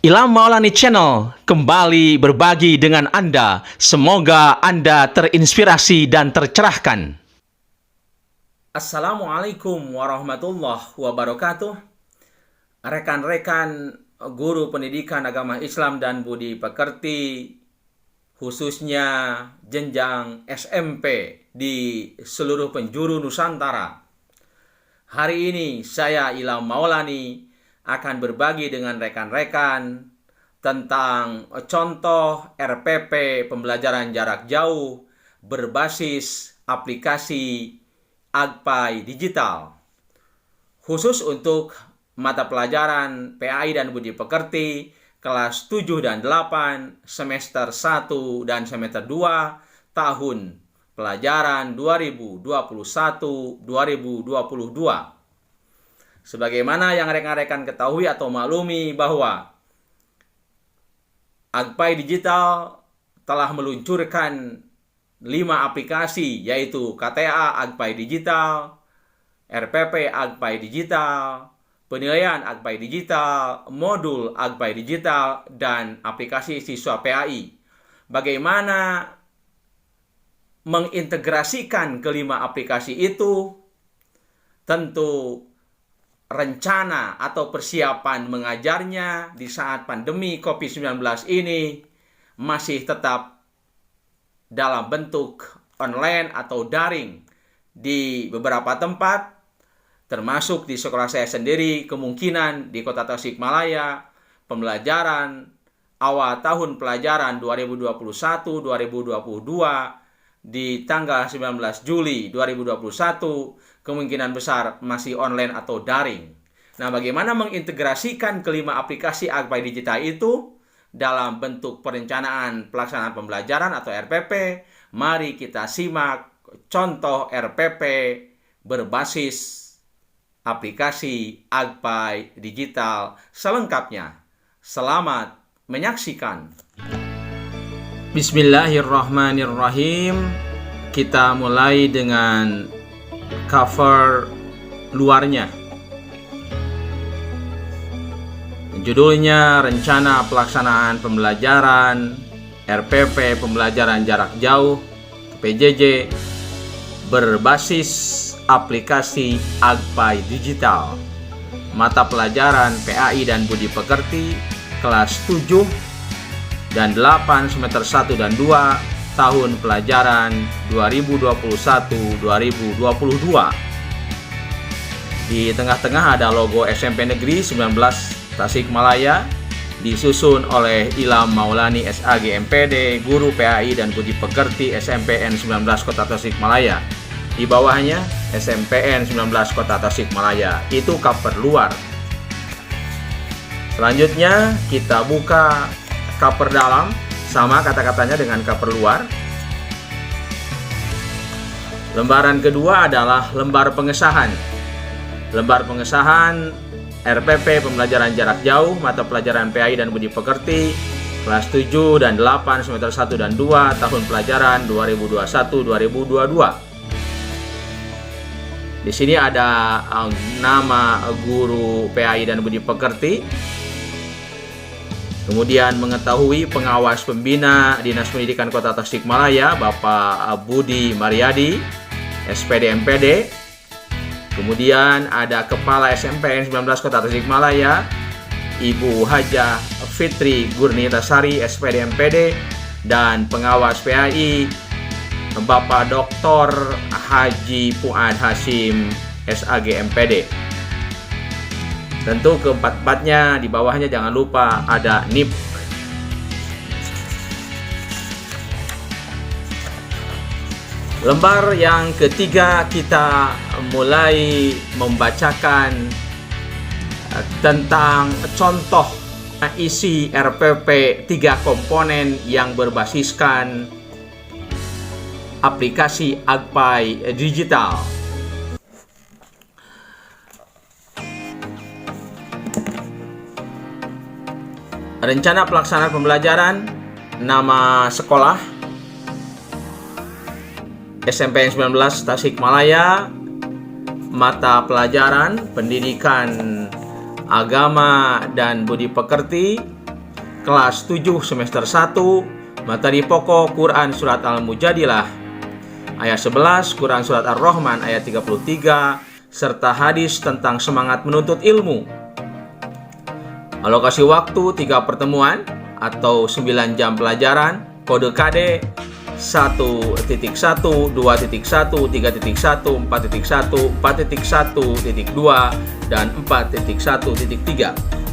Ilham Maulani Channel kembali berbagi dengan Anda. Semoga Anda terinspirasi dan tercerahkan. Assalamualaikum warahmatullahi wabarakatuh. Rekan-rekan guru pendidikan agama Islam dan budi pekerti, khususnya jenjang SMP di seluruh penjuru Nusantara. Hari ini saya Ilham Maulani akan berbagi dengan rekan-rekan tentang contoh RPP pembelajaran jarak jauh berbasis aplikasi Agpai Digital. Khusus untuk mata pelajaran PAI dan Budi Pekerti kelas 7 dan 8 semester 1 dan semester 2 tahun pelajaran 2021-2022. Sebagaimana yang rekan-rekan ketahui atau maklumi bahwa Agpai Digital telah meluncurkan 5 aplikasi, yaitu KTA Agpai Digital, RPP Agpai Digital, penilaian Agpai Digital, modul Agpai Digital, dan aplikasi siswa PAI. Bagaimana mengintegrasikan kelima aplikasi itu? Tentu rencana atau persiapan mengajarnya di saat pandemi COVID-19 ini masih tetap dalam bentuk online atau daring di beberapa tempat, termasuk di sekolah saya sendiri. Kemungkinan di Kota Tasikmalaya pembelajaran awal tahun pelajaran 2021-2022 di tanggal 19 Juli 2021 kemungkinan besar masih online atau daring. Nah, bagaimana mengintegrasikan kelima aplikasi Agpai Digital itu dalam bentuk perencanaan pelaksanaan pembelajaran atau RPP? Mari kita simak contoh RPP berbasis aplikasi Agpai Digital selengkapnya. Selamat menyaksikan. Bismillahirrahmanirrahim. Kita mulai dengan cover luarnya. Judulnya Rencana Pelaksanaan Pembelajaran RPP Pembelajaran Jarak Jauh PJJ berbasis aplikasi Agpai Digital. Mata pelajaran PAI dan Budi Pekerti kelas 7 dan 8 semester 1 dan 2 tahun pelajaran 2021-2022. Di tengah-tengah ada logo SMP Negeri 19 Tasikmalaya, disusun oleh Ilham Maulani SAG MPD, Guru PAI dan Budi Pekerti SMPN 19 Kota Tasikmalaya. Di bawahnya SMPN 19 Kota Tasikmalaya. Itu cover luar. Selanjutnya kita buka cover dalam, sama kata-katanya dengan cover luar. Lembaran kedua adalah lembar pengesahan. Lembar pengesahan RPP pembelajaran jarak jauh mata pelajaran PAI dan Budi Pekerti kelas 7 dan 8 semester 1 dan 2 tahun pelajaran 2021-2022. Di sini ada nama guru PAI dan Budi Pekerti. Kemudian mengetahui pengawas pembina Dinas Pendidikan Kota Tasikmalaya, Bapak Budi Mariadi, SPD MPD. Kemudian ada Kepala SMPN 19 Kota Tasikmalaya, Ibu Hajah Fitri Gurnitasari, SPD MPD. Dan pengawas PAI, Bapak Dr. Haji Fuad Hashim, SAG MPD. Tentu keempat-empatnya di bawahnya jangan lupa ada NIP. Lembar yang ketiga kita mulai membacakan tentang contoh isi RPP 3 komponen yang berbasiskan aplikasi Agpai Digital. Rencana pelaksanaan pembelajaran, nama sekolah SMPN 19 Tasikmalaya, mata pelajaran pendidikan agama dan budi pekerti, kelas 7 semester 1, materi pokok Quran Surat Al-Mujadilah ayat 11, Quran Surat Ar-Rahman ayat 33, serta hadis tentang semangat menuntut ilmu. Alokasi waktu 3 pertemuan atau 9 jam pelajaran, kode KD 1.1, 2.1, 3.1, 4.1, 4.1.2, dan 4.1.3.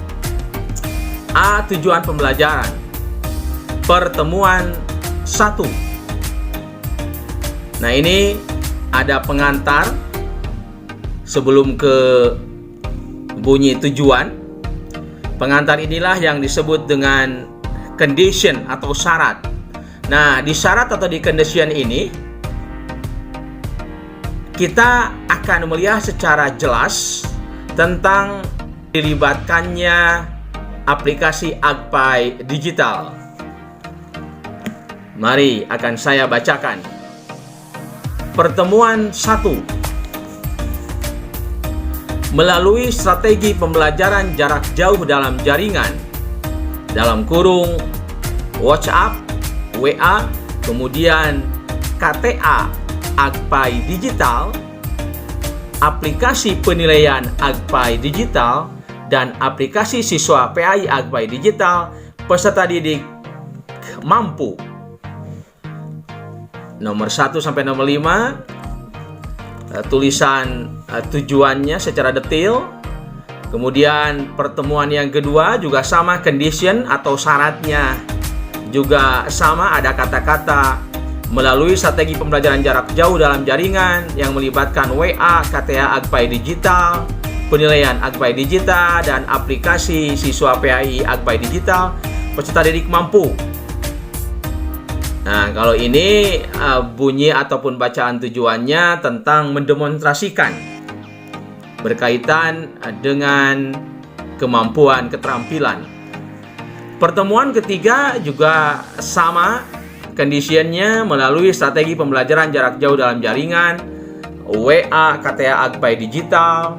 A. Tujuan pembelajaran. Pertemuan 1. Nah, ini ada pengantar sebelum ke bunyi tujuan. Pengantar inilah yang disebut dengan condition atau syarat. Nah, di syarat atau di condition ini kita akan melihat secara jelas tentang dilibatkannya aplikasi Agpai Digital. Mari akan saya bacakan. Pertemuan 1. Melalui strategi pembelajaran jarak jauh dalam jaringan, dalam kurung WhatsApp, WA, kemudian KTA Agpai Digital, aplikasi penilaian Agpai Digital, dan aplikasi siswa PAI Agpai Digital, peserta didik mampu. Nomor 1 sampai nomor 5, tulisan tujuannya secara detail. Kemudian pertemuan yang kedua juga sama, condition atau syaratnya juga sama, ada kata-kata melalui strategi pembelajaran jarak jauh dalam jaringan yang melibatkan WA, KTA Agpai Digital, penilaian Agpai Digital, dan aplikasi siswa PAI Agpai Digital, peserta didik mampu. Nah, kalau ini bunyi ataupun bacaan tujuannya tentang mendemonstrasikan berkaitan dengan kemampuan keterampilan. Pertemuan ketiga juga sama, conditionnya melalui strategi pembelajaran jarak jauh dalam jaringan, WA, KTA Agpai Digital,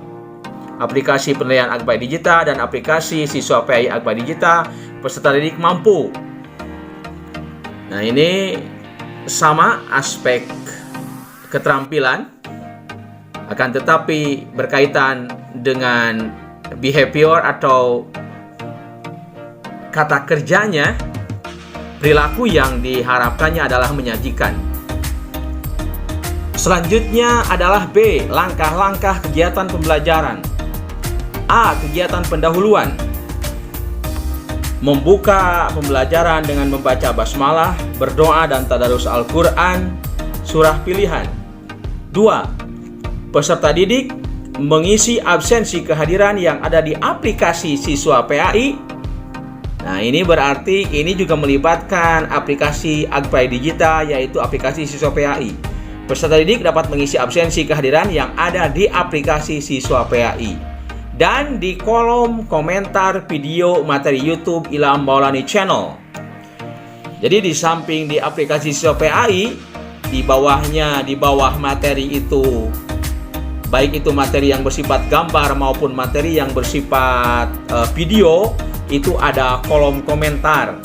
aplikasi penilaian Agpai Digital, dan aplikasi siswa PAI Agpai Digital, peserta didik mampu. Nah, ini sama aspek keterampilan, akan tetapi berkaitan dengan behavior atau kata kerjanya, perilaku yang diharapkannya adalah menyajikan. Selanjutnya adalah B. Langkah-langkah kegiatan pembelajaran. A. Kegiatan pendahuluan. Membuka pembelajaran dengan membaca basmalah, berdoa, dan tadarus Al-Quran, surah pilihan. 2. Peserta didik mengisi absensi kehadiran yang ada di aplikasi siswa PAI. Nah, ini berarti ini juga melibatkan aplikasi Agpai Digital, yaitu aplikasi siswa PAI. Peserta didik dapat mengisi absensi kehadiran yang ada di aplikasi siswa PAI. Dan di kolom komentar video materi YouTube Ilham Maulani Channel. Jadi di samping di aplikasi siswa PAI, di bawah materi itu, baik itu materi yang bersifat gambar maupun materi yang bersifat video, itu ada kolom komentar.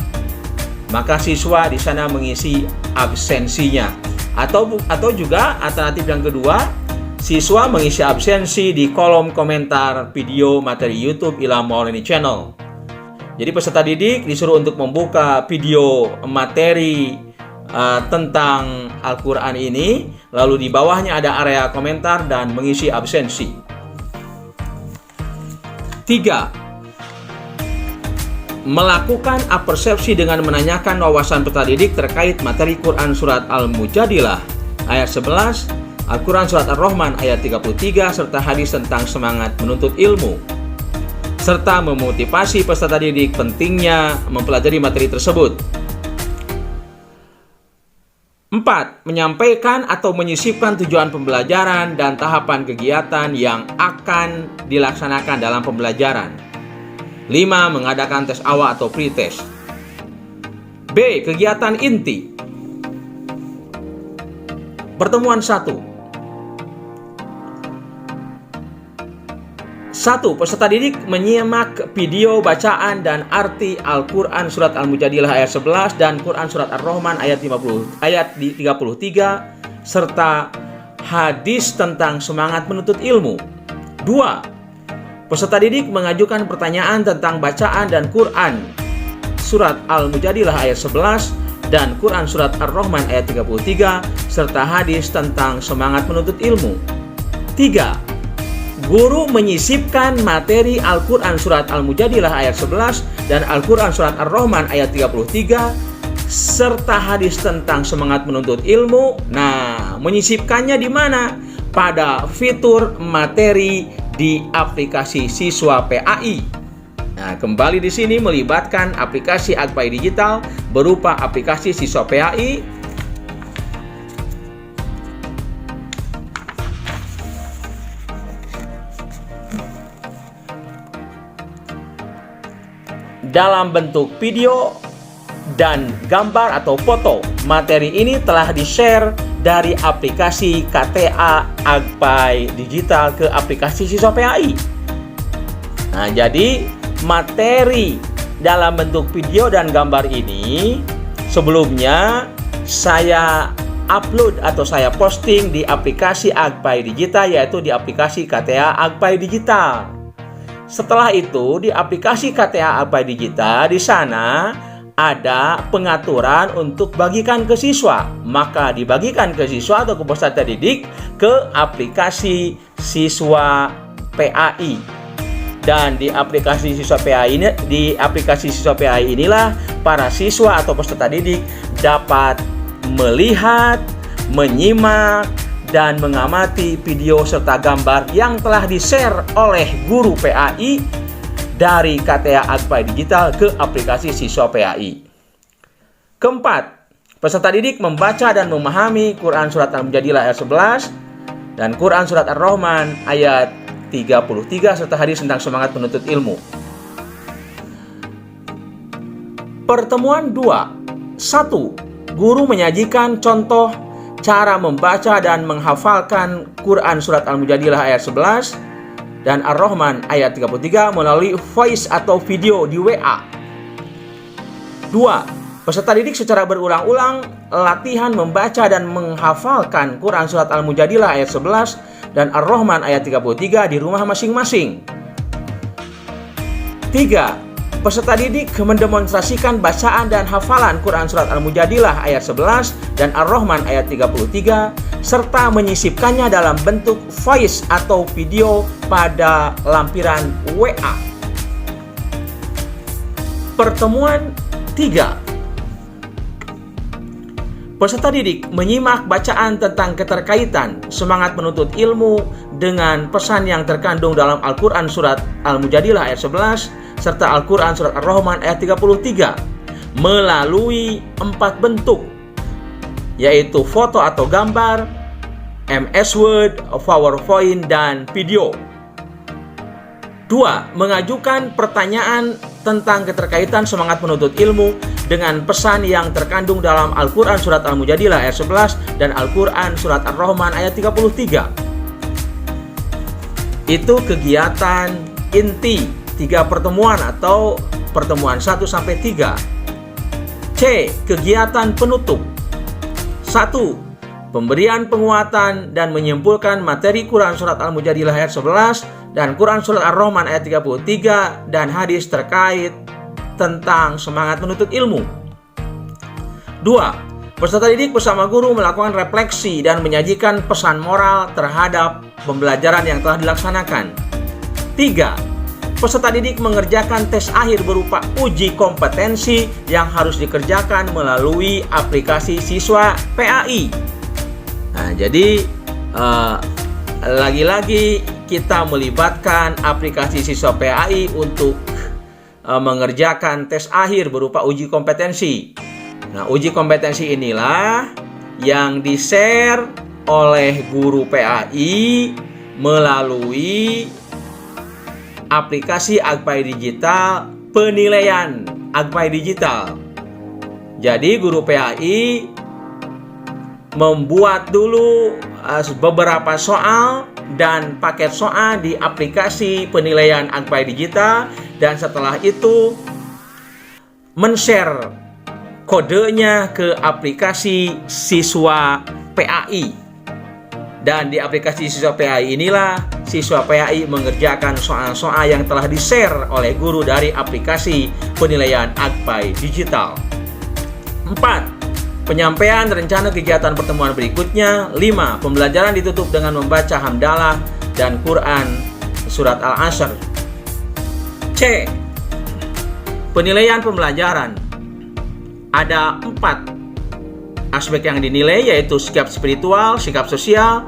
Maka siswa di sana mengisi absensinya. Atau juga alternatif yang kedua, siswa mengisi absensi di kolom komentar video materi YouTube Ilham Maulani Channel. Jadi peserta didik disuruh untuk membuka video materi tentang Al-Quran ini, lalu di bawahnya ada area komentar dan mengisi absensi. 3. Melakukan apersepsi dengan menanyakan wawasan peserta didik terkait materi Quran Surat Al-Mujadilah ayat 11, Al-Quran Surat Ar-Rahman ayat 33, serta hadis tentang semangat menuntut ilmu, serta memotivasi peserta didik pentingnya mempelajari materi tersebut. 4. Menyampaikan atau menyisipkan tujuan pembelajaran dan tahapan kegiatan yang akan dilaksanakan dalam pembelajaran. 5. Mengadakan tes awal atau pre-test. B. Kegiatan inti. Pertemuan 1. 1. Peserta didik menyimak video bacaan dan arti Al-Quran Surat Al-Mujadilah ayat 11 dan Quran Surat Ar-Rahman ayat 33 serta hadis tentang semangat menuntut ilmu. 2. Peserta didik mengajukan pertanyaan tentang bacaan dan Quran Surat Al-Mujadilah ayat 11 dan Quran Surat Ar-Rahman ayat 33 serta hadis tentang semangat menuntut ilmu. 3. Guru menyisipkan materi Al-Quran Surat Al-Mujadilah ayat 11 dan Al-Quran Surat Ar-Rahman ayat 33 serta hadis tentang semangat menuntut ilmu. Nah, menyisipkannya di mana? Pada fitur materi di aplikasi Siswa PAI. Nah, kembali di sini melibatkan aplikasi Agpai Digital berupa aplikasi Siswa PAI, dalam bentuk video dan gambar atau foto. Materi ini telah di-share dari aplikasi KTA Agpai Digital ke aplikasi Siswa PAI. Nah, jadi materi dalam bentuk video dan gambar ini sebelumnya saya upload atau saya posting di aplikasi Agpai Digital, yaitu di aplikasi KTA Agpai Digital. Setelah itu di aplikasi KTA Agpai Digital, di sana ada pengaturan untuk bagikan ke siswa. Maka dibagikan ke siswa atau ke peserta didik ke aplikasi Siswa PAI. Dan di aplikasi Siswa PAI inilah para siswa atau peserta didik dapat melihat, menyimak dan mengamati video serta gambar yang telah di-share oleh guru PAI dari KTA Agpai Digital ke aplikasi Siswa PAI. Keempat, peserta didik membaca dan memahami Quran Surat Al-Mujadilah ayat 11 dan Quran Surat Ar-Rahman ayat 33 serta hadis tentang semangat menuntut ilmu. Pertemuan 2. 1. Guru menyajikan contoh cara membaca dan menghafalkan Quran Surat Al-Mujadilah ayat 11 dan Ar-Rahman ayat 33 melalui voice atau video di WA. 2. Peserta didik secara berulang-ulang latihan membaca dan menghafalkan Quran Surat Al-Mujadilah ayat 11 dan Ar-Rahman ayat 33 di rumah masing-masing. 3. Peserta didik mendemonstrasikan bacaan dan hafalan Quran Surat Al-Mujadilah ayat 11 dan Ar-Rahman ayat 33 serta menyisipkannya dalam bentuk voice atau video pada lampiran WA. Pertemuan 3. Peserta didik menyimak bacaan tentang keterkaitan semangat menuntut ilmu dengan pesan yang terkandung dalam Al-Quran Surat Al-Mujadilah ayat 11 serta Al-Quran Surat Ar-Rahman ayat 33 melalui 4 bentuk, yaitu foto atau gambar, MS Word, PowerPoint, dan video. 2. Mengajukan pertanyaan tentang keterkaitan semangat menuntut ilmu dengan pesan yang terkandung dalam Al-Quran Surat Al-Mujadilah ayat 11 dan Al-Quran Surat Ar-Rahman ayat 33. Itu kegiatan inti 3 pertemuan atau pertemuan 1-3. C. Kegiatan penutup. 1. Pemberian penguatan dan menyimpulkan materi Quran Surat Al-Mujadilah ayat 11 dan Quran Surat Ar-Rahman ayat 33 dan hadis terkait tentang semangat menuntut ilmu. 2. Peserta didik bersama guru melakukan refleksi dan menyajikan pesan moral terhadap pembelajaran yang telah dilaksanakan. 3. Peserta didik mengerjakan tes akhir berupa uji kompetensi yang harus dikerjakan melalui aplikasi Siswa PAI. Nah, jadi lagi-lagi kita melibatkan aplikasi Siswa PAI untuk mengerjakan tes akhir berupa uji kompetensi. Nah, uji kompetensi inilah yang di-share oleh guru PAI melalui aplikasi Agpai Digital, penilaian Agpai Digital. Jadi guru PAI membuat dulu beberapa soal dan paket soal di aplikasi penilaian Agpai Digital, dan setelah itu men-share kodenya ke aplikasi siswa PAI. Dan di aplikasi siswa PAI inilah siswa PAI mengerjakan soal-soal yang telah di-share oleh guru dari aplikasi penilaian Agpai Digital. 4. Penyampaian rencana kegiatan pertemuan berikutnya. 5. Pembelajaran ditutup dengan membaca hamdalah dan Quran surat Al-Asr. C. Penilaian pembelajaran. Ada 4 aspek yang dinilai, yaitu sikap spiritual, sikap sosial,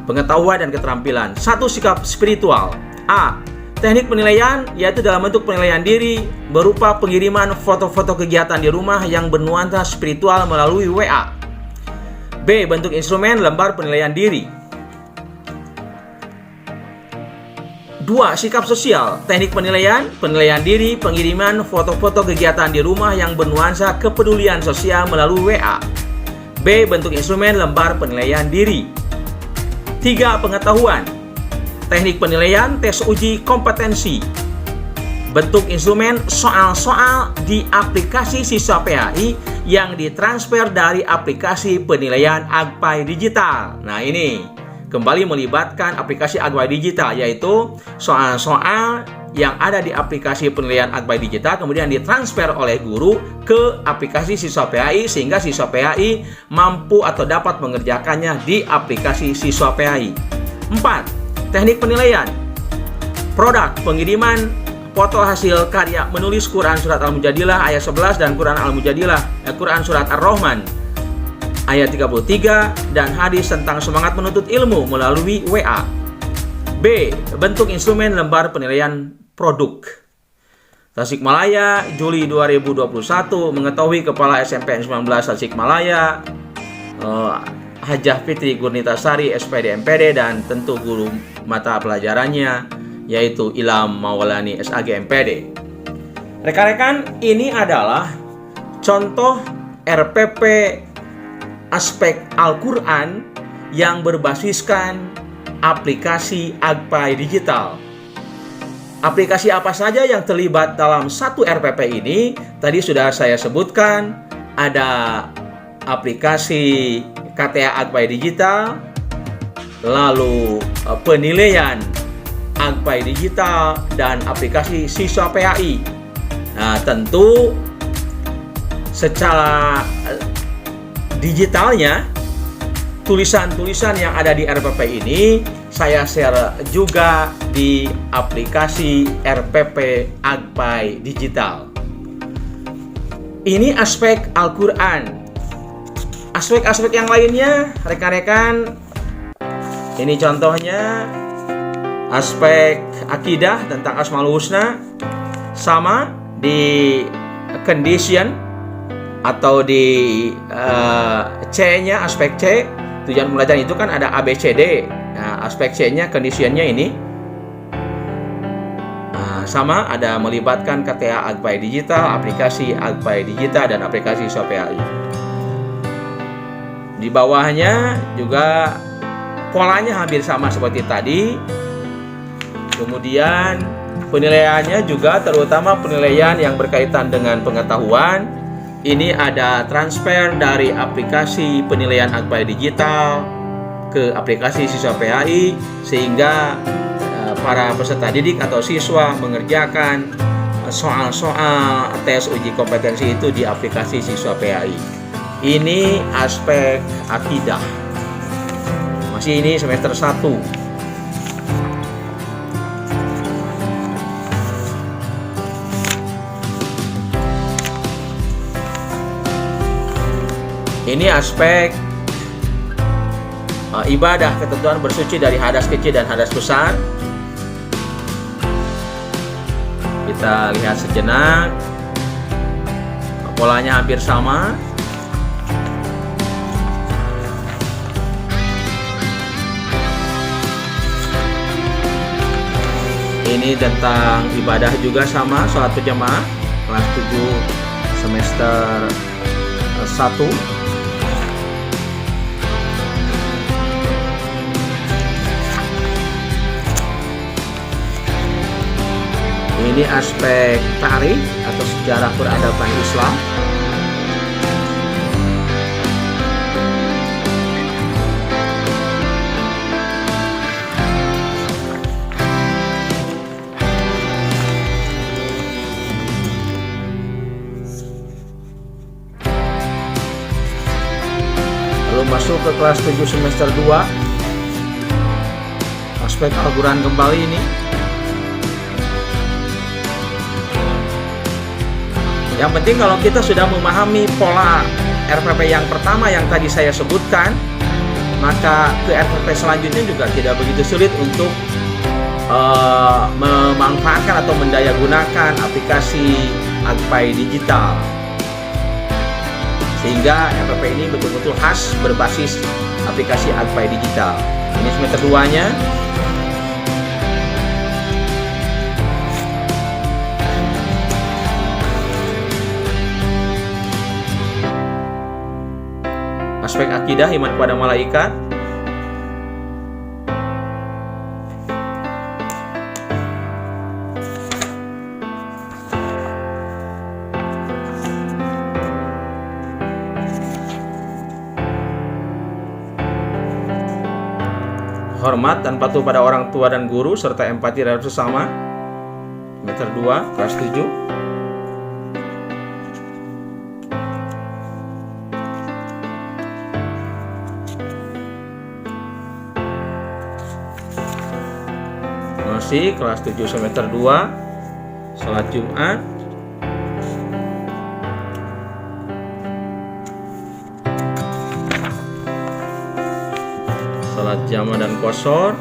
pengetahuan, dan keterampilan. 1. Sikap spiritual. A. Teknik penilaian, yaitu dalam bentuk penilaian diri berupa pengiriman foto-foto kegiatan di rumah yang bernuansa spiritual melalui WA. B. Bentuk instrumen lembar penilaian diri. 2. Sikap sosial. Teknik penilaian, penilaian diri, pengiriman foto-foto kegiatan di rumah yang bernuansa kepedulian sosial melalui WA. B. Bentuk instrumen lembar penilaian diri. 3. Pengetahuan. Teknik penilaian, tes uji kompetensi. Bentuk instrumen soal-soal di aplikasi siswa PAI yang ditransfer dari aplikasi penilaian Agpai Digital. Nah, ini kembali melibatkan aplikasi Agpai Digital, yaitu soal-soal yang ada di aplikasi penilaian Agpai Digital kemudian ditransfer oleh guru ke aplikasi siswa PAI sehingga siswa PAI mampu atau dapat mengerjakannya di aplikasi siswa PAI. 4. Teknik penilaian. Produk pengiriman foto hasil karya menulis Quran surat Al-Mujadilah ayat 11 dan Quran Quran surat Ar-Rahman ayat 33 dan hadis tentang semangat menuntut ilmu melalui WA. B. Bentuk instrumen lembar penilaian produk. Tasikmalaya, Juli 2021, mengetahui Kepala SMP 19 Tasikmalaya, Hajah Fitri Gurnitasari, SPD MPD, dan tentu guru mata pelajarannya, yaitu Ilham Maulani, SAG MPD. Rekan-rekan, ini adalah contoh RPP aspek Al-Quran yang berbasiskan aplikasi Agpai Digital. Aplikasi apa saja yang terlibat dalam satu RPP ini? Tadi sudah saya sebutkan, ada aplikasi KTA Agpai Digital, lalu penilaian Agpai Digital, dan aplikasi siswa PAI. Nah, tentu secara digitalnya, tulisan-tulisan yang ada di RPP ini saya share juga di aplikasi RPP Agpai Digital. Ini aspek Al-Quran. Aspek-aspek yang lainnya, rekan-rekan, ini contohnya aspek akidah tentang Asmaul Husna, sama di condition atau di C-nya, aspek C, tujuan pembelajaran itu kan ada ABCD. Nah, aspek C-nya, condition-nya ini sama, ada melibatkan KTA Agpai Digital, aplikasi Agpai Digital, dan aplikasi siswa PAI. Di bawahnya juga polanya hampir sama seperti tadi. Kemudian penilaiannya juga terutama penilaian yang berkaitan dengan pengetahuan. Ini ada transfer dari aplikasi penilaian Agpai Digital ke aplikasi siswa PAI sehingga para peserta didik atau siswa mengerjakan soal-soal tes uji kompetensi itu di aplikasi siswa PAI. Ini aspek akidah. Masih ini semester 1. Ini aspek ibadah, ketentuan bersuci dari hadas kecil dan hadas besar. Kita lihat sejenak. Polanya hampir sama. Ini tentang ibadah juga sama, sholat berjamaah kelas 7 semester 1. Ini aspek tarikh atau sejarah peradaban Islam. Lalu masuk ke kelas 7 semester 2, aspek Al-Quran kembali ini. Yang penting kalau kita sudah memahami pola RPP yang pertama yang tadi saya sebutkan, maka ke RPP selanjutnya juga tidak begitu sulit untuk memanfaatkan atau mendayagunakan aplikasi Agpai Digital. Sehingga RPP ini betul-betul khas berbasis aplikasi Agpai Digital. Ini semester 2-nya. Aspek akidah, iman kepada malaikat. Hormat dan patuh pada orang tua dan guru serta empati terhadap sesama. Semester 2, kelas 7. Masih kelas 7 semester 2, salat Jumat. Salat jamaah dan qashar.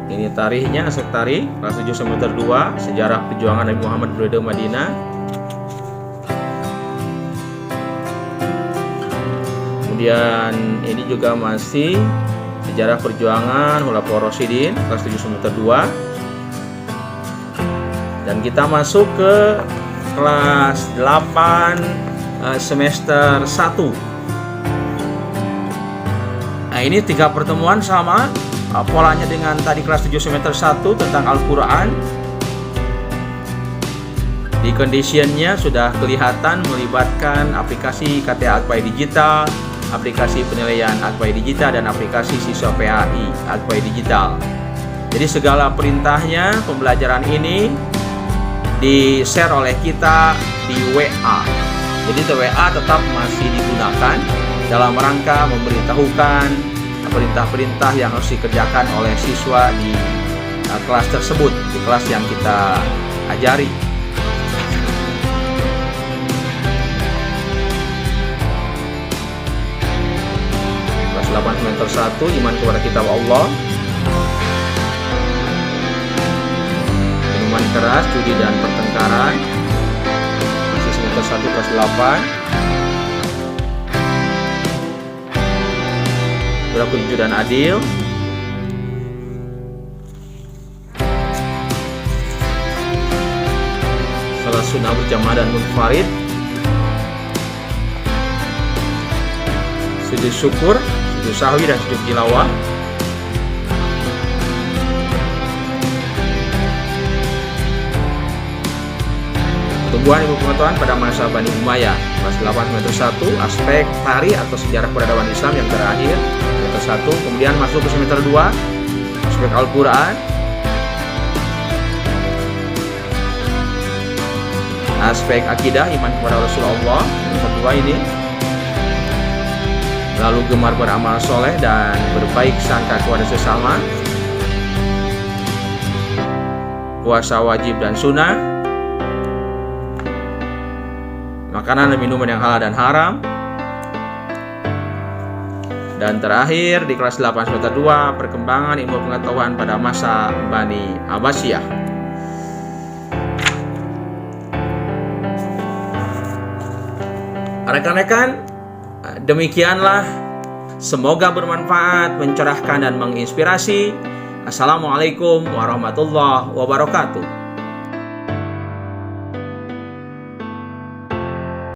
Ini tarikhnya, aspek tarikh kelas 7 semester 2, sejarah perjuangan Nabi Muhammad berada di Madinah. Kemudian ini juga masih sejarah perjuangan Khulafaur Rasyidin kelas 7 semester 2. Dan kita masuk ke kelas 8 semester 1. Nah, ini 3 pertemuan sama polanya dengan tadi kelas 7 semester 1 tentang Al-Quran. Di conditionnya sudah kelihatan melibatkan aplikasi KTA Agpai Digital, aplikasi penilaian Agpai Digital, dan aplikasi siswa PAI Agpai Digital. Jadi segala perintahnya pembelajaran ini di-share oleh kita di WA. Jadi WA tetap masih digunakan dalam rangka memberitahukan perintah-perintah yang harus dikerjakan oleh siswa di kelas tersebut, di kelas yang kita ajari. Kelas 8 semester 1, iman kepada kitab Allah. Minuman keras, judi dan pertengkaran. Masih semester 1 kelas 8. Berlaku jujur dan adil. Salat sunnah berjamaah dan munfarid. Sujud syukur, sujud sahwi dan sujud tilawah. Pertumbuhan ilmu pengetahuan pada masa Bani Umayyah. Kelas 8 semester 1, aspek tarikh atau sejarah peradaban Islam yang terakhir semester 1. Kemudian masuk ke semester 2, aspek Al-Quran, aspek akidah, iman kepada Rasulullah semester 2 ini. Lalu gemar beramal soleh dan berbaik sangka kepada sesama, puasa wajib dan sunnah, makanan dan minuman yang halal dan haram. Dan terakhir di kelas 8 semester 2, perkembangan ilmu pengetahuan pada masa Bani Abbasiyah. Rekan-rekan, demikianlah, semoga bermanfaat, mencerahkan dan menginspirasi. Assalamualaikum warahmatullahi wabarakatuh.